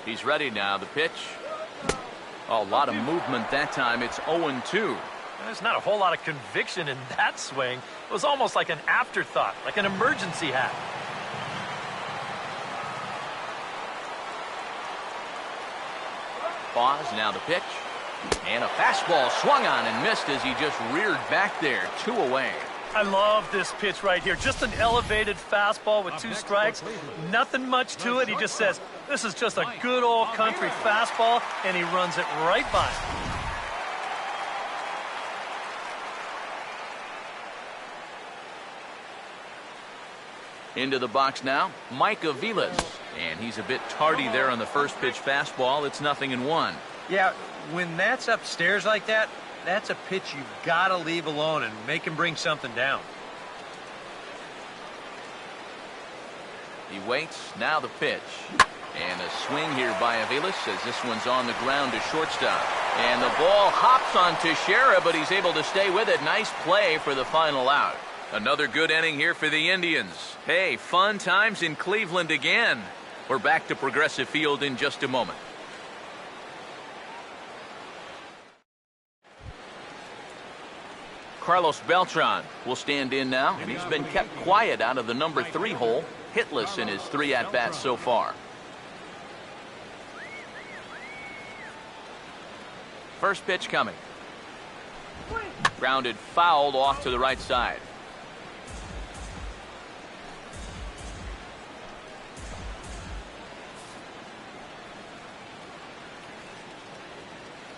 He's ready now. The pitch. Oh, a lot of movement that time. It's 0-2. There's not a whole lot of conviction in that swing. It was almost like an afterthought, like an emergency hack. Pause, now the pitch. And a fastball swung on and missed as he just reared back there. 2 away. I love this pitch right here. Just an elevated fastball with 2 strikes. Nothing much to it. He just says, this is just a good old country fastball, and he runs it right by him. Into the box now, Mike Aviles. And he's a bit tardy there on the first pitch fastball. It's 0-1. Yeah, when that's upstairs like that, that's a pitch you've got to leave alone and make him bring something down. He waits, now the pitch. And a swing here by Aviles as this one's on the ground to shortstop. And the ball hops on Teixeira, but he's able to stay with it. Nice play for the final out. Another good inning here for the Indians. Hey, fun times in Cleveland again. We're back to Progressive Field in just a moment. Carlos Beltran will stand in now, and he's been kept quiet out of the number 3 hole, hitless in his 3 at-bats so far. First pitch coming. Grounded fouled off to the right side.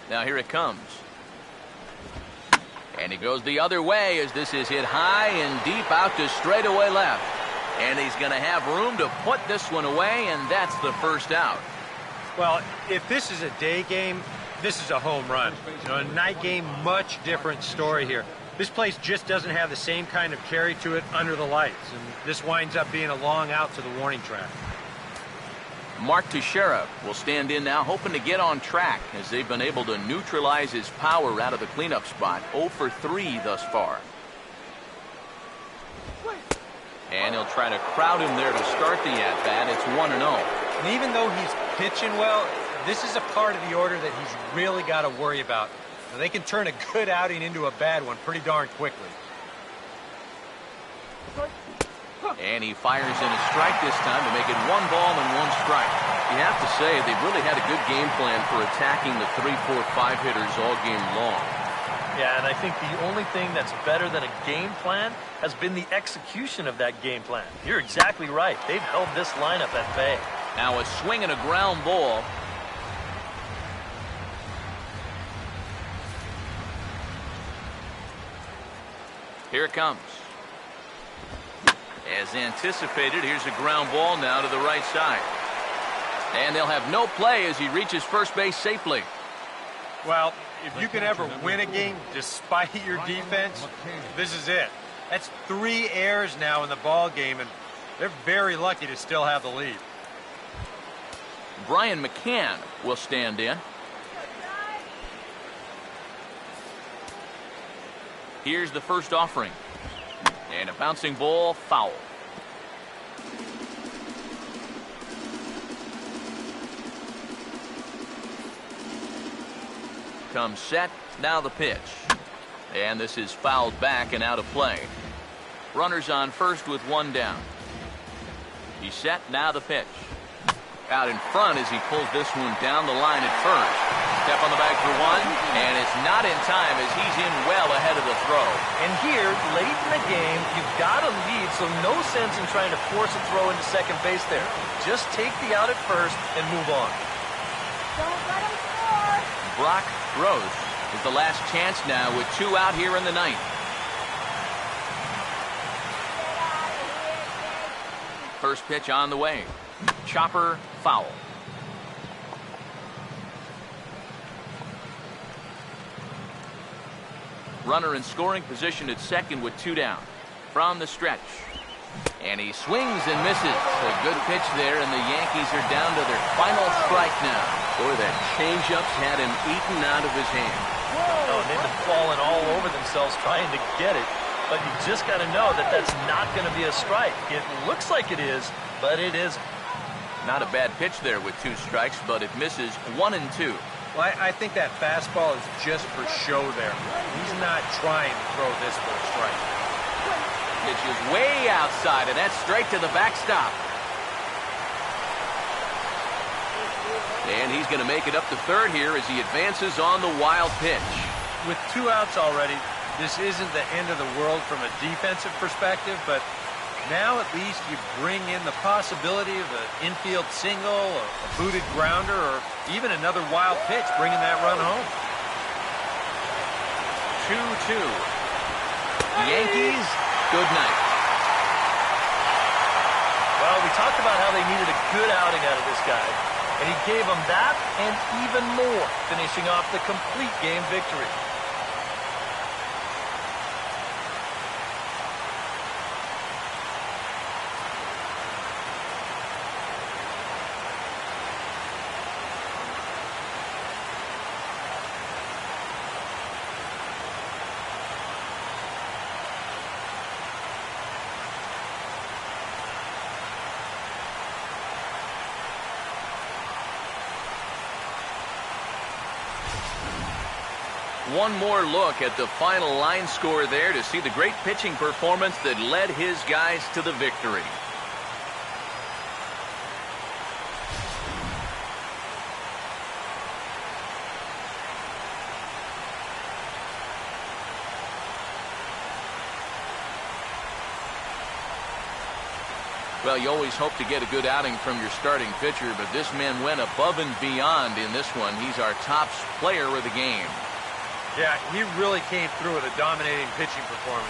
Now here it comes. And he goes the other way as this is hit high and deep out to straightaway left. And he's going to have room to put this one away, and that's the first out. Well, if this is a day game, this is a home run. You know, a night game, much different story here. This place just doesn't have the same kind of carry to it under the lights, and this winds up being a long out to the warning track. Mark Teixeira will stand in now, hoping to get on track as they've been able to neutralize his power out of the cleanup spot. 0 for 3 thus far. And he'll try to crowd him there to start the at-bat. It's 1-0. And even though he's pitching well, this is a part of the order that he's really got to worry about. Now, they can turn a good outing into a bad one pretty darn quickly. And he fires in a strike this time to make it 1 ball and 1 strike. You have to say they've really had a good game plan for attacking the 3, 4, 5 hitters all game long. Yeah, and I think the only thing that's better than a game plan has been the execution of that game plan. You're exactly right. They've held this lineup at bay. Now a swing and a ground ball. Here it comes. As anticipated, here's a ground ball now to the right side. And they'll have no play as he reaches first base safely. Well, if you can ever win a game despite your defense, this is it. That's 3 errors now in the ball game, and they're very lucky to still have the lead. Brian McCann will stand in. Here's the first offering. And a bouncing ball, foul. Comes set, now the pitch. And this is fouled back and out of play. Runners on first with 1 down. He's set, now the pitch. Out in front as he pulls this one down the line at first. Step on the bag for 1, and it's not in time as he's in well ahead of the throw. And here, late in the game, you've got a lead, so no sense in trying to force a throw into second base there. Just take the out at first and move on. Don't let him score. Brock Rose is the last chance now with 2 out here in the ninth. First pitch on the way. Chopper, foul. Runner in scoring position at second with 2 down. From the stretch. And he swings and misses. A good pitch there, and the Yankees are down to their final strike now. Boy, that changeup's had him eaten out of his hand. Oh, they've been falling all over themselves trying to get it. But you just got to know that that's not going to be a strike. It looks like it is, but it isn't. Not a bad pitch there with 2 strikes, but it misses 1 and 2. Well, I think that fastball is just for show there. He's not trying to throw this for a strike. Pitch is way outside, and that's straight to the backstop. And he's going to make it up to third here as he advances on the wild pitch. With 2 outs already, this isn't the end of the world from a defensive perspective, but now at least you bring in the possibility of an infield single, a booted grounder, or even another wild pitch, bringing that run home. 2-2. Yankees, good night. Well, we talked about how they needed a good outing out of this guy, and he gave them that and even more, finishing off the complete game victory. One more look at the final line score there to see the great pitching performance that led his guys to the victory. Well, you always hope to get a good outing from your starting pitcher, but this man went above and beyond in this one. He's our top player of the game. Yeah, he really came through with a dominating pitching performance.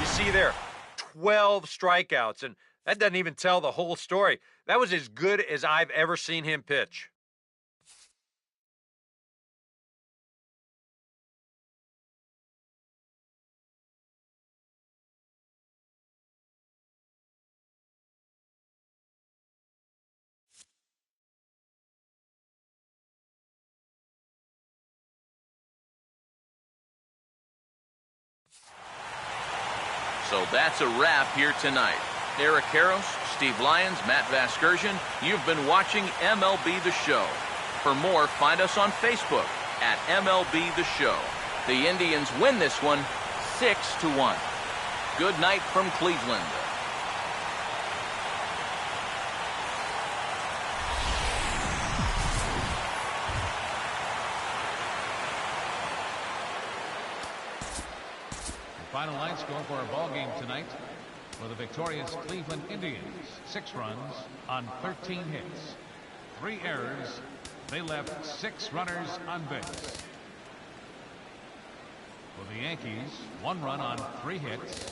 You see there, 12 strikeouts, and that doesn't even tell the whole story. That was as good as I've ever seen him pitch. So that's a wrap here tonight. Eric Harros, Steve Lyons, Matt Vasgersian, you've been watching MLB The Show. For more, find us on Facebook at MLB The Show. The Indians win this one 6-1. Good night from Cleveland. Final line score for our ball game tonight for the victorious Cleveland Indians. 6 runs on 13 hits. 3 errors. They left 6 runners on base. For the Yankees, 1 run on 3 hits.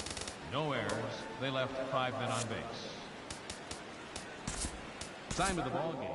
No errors. They left 5 men on base. Time of the ball game.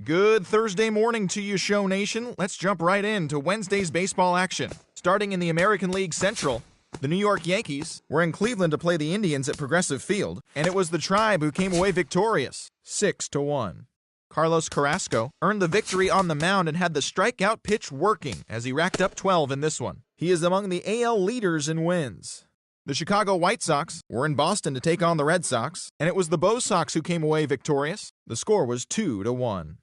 Good Thursday morning to you, Show Nation. Let's jump right into Wednesday's baseball action. Starting in the American League Central, the New York Yankees were in Cleveland to play the Indians at Progressive Field, and it was the Tribe who came away victorious, 6-1. Carlos Carrasco earned the victory on the mound and had the strikeout pitch working as he racked up 12 in this one. He is among the AL leaders in wins. The Chicago White Sox were in Boston to take on the Red Sox, and it was the Bo Sox who came away victorious. The score was 2-1.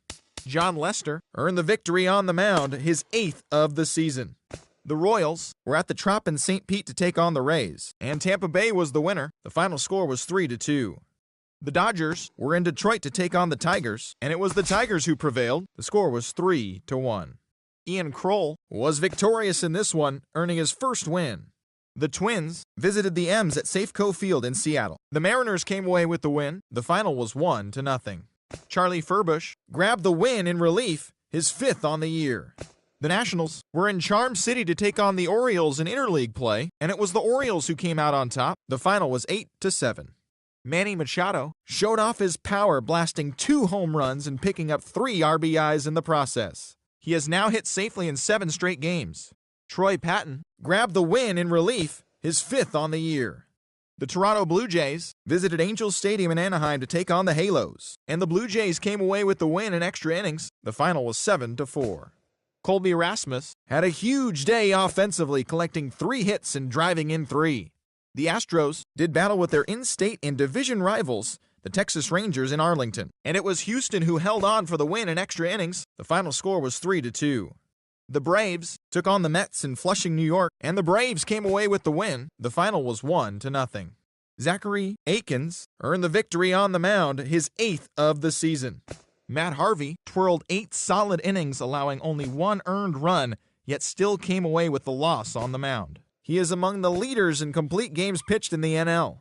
John Lester earned the victory on the mound, his 8th of the season. The Royals were at the Trop in St. Pete to take on the Rays, and Tampa Bay was the winner. The final score was 3-2. The Dodgers were in Detroit to take on the Tigers, and it was the Tigers who prevailed. The score was 3-1. Ian Kroll was victorious in this one, earning his first win. The Twins visited the M's at Safeco Field in Seattle. The Mariners came away with the win. The final was 1-0. Charlie Furbush grabbed the win in relief, his 5th on the year. The Nationals were in Charm City to take on the Orioles in interleague play, and it was the Orioles who came out on top. The final was 8-7. Manny Machado showed off his power, blasting 2 home runs and picking up 3 RBIs in the process. He has now hit safely in 7 straight games. Troy Patton grabbed the win in relief, his 5th on the year. The Toronto Blue Jays visited Angels Stadium in Anaheim to take on the Halos, and the Blue Jays came away with the win in extra innings. The final was 7-4. Colby Rasmus had a huge day offensively, collecting 3 hits and driving in 3. The Astros did battle with their in-state and division rivals, the Texas Rangers in Arlington, and it was Houston who held on for the win in extra innings. The final score was 3-2. The Braves took on the Mets in Flushing, New York, and the Braves came away with the win. The final was 1-0. Zachary Akins earned the victory on the mound, his 8th of the season. Matt Harvey twirled 8 solid innings, allowing only 1 earned run, yet still came away with the loss on the mound. He is among the leaders in complete games pitched in the NL.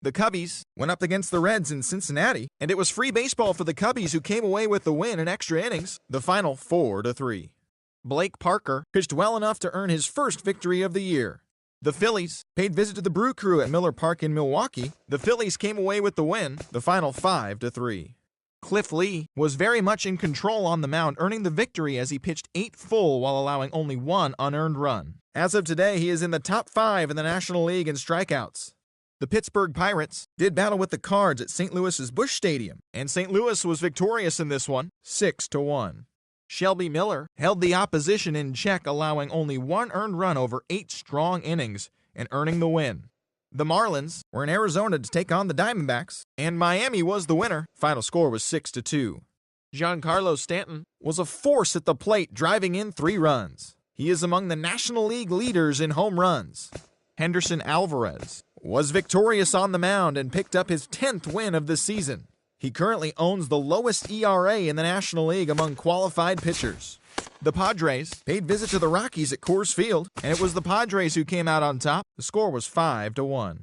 The Cubbies went up against the Reds in Cincinnati, and it was free baseball for the Cubbies, who came away with the win in extra innings. The final 4-3. Blake Parker pitched well enough to earn his first victory of the year. The Phillies paid visit to the Brew Crew at Miller Park in Milwaukee. The Phillies came away with the win, the final 5-3. Cliff Lee was very much in control on the mound, earning the victory as he pitched 8 full while allowing only 1 unearned run. As of today, he is in the top 5 in the National League in strikeouts. The Pittsburgh Pirates did battle with the Cards at St. Louis's Busch Stadium, and St. Louis was victorious in this one, 6-1. Shelby Miller held the opposition in check, allowing only 1 earned run over 8 strong innings and earning the win. The Marlins were in Arizona to take on the Diamondbacks, and Miami was the winner. Final score was 6-2. Giancarlo Stanton was a force at the plate, driving in 3 runs. He is among the National League leaders in home runs. Henderson Alvarez was victorious on the mound and picked up his 10th win of the season. He currently owns the lowest ERA in the National League among qualified pitchers. The Padres paid visit to the Rockies at Coors Field, and it was the Padres who came out on top. The score was 5-1.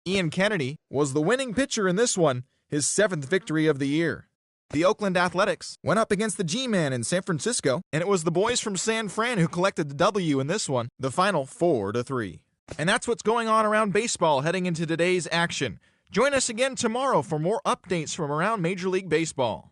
Ian Kennedy was the winning pitcher in this one, his 7th victory of the year. The Oakland Athletics went up against the G-Man in San Francisco, and it was the boys from San Fran who collected the W in this one, the final 4-3. And that's what's going on around baseball heading into today's action. Join us again tomorrow for more updates from around Major League Baseball.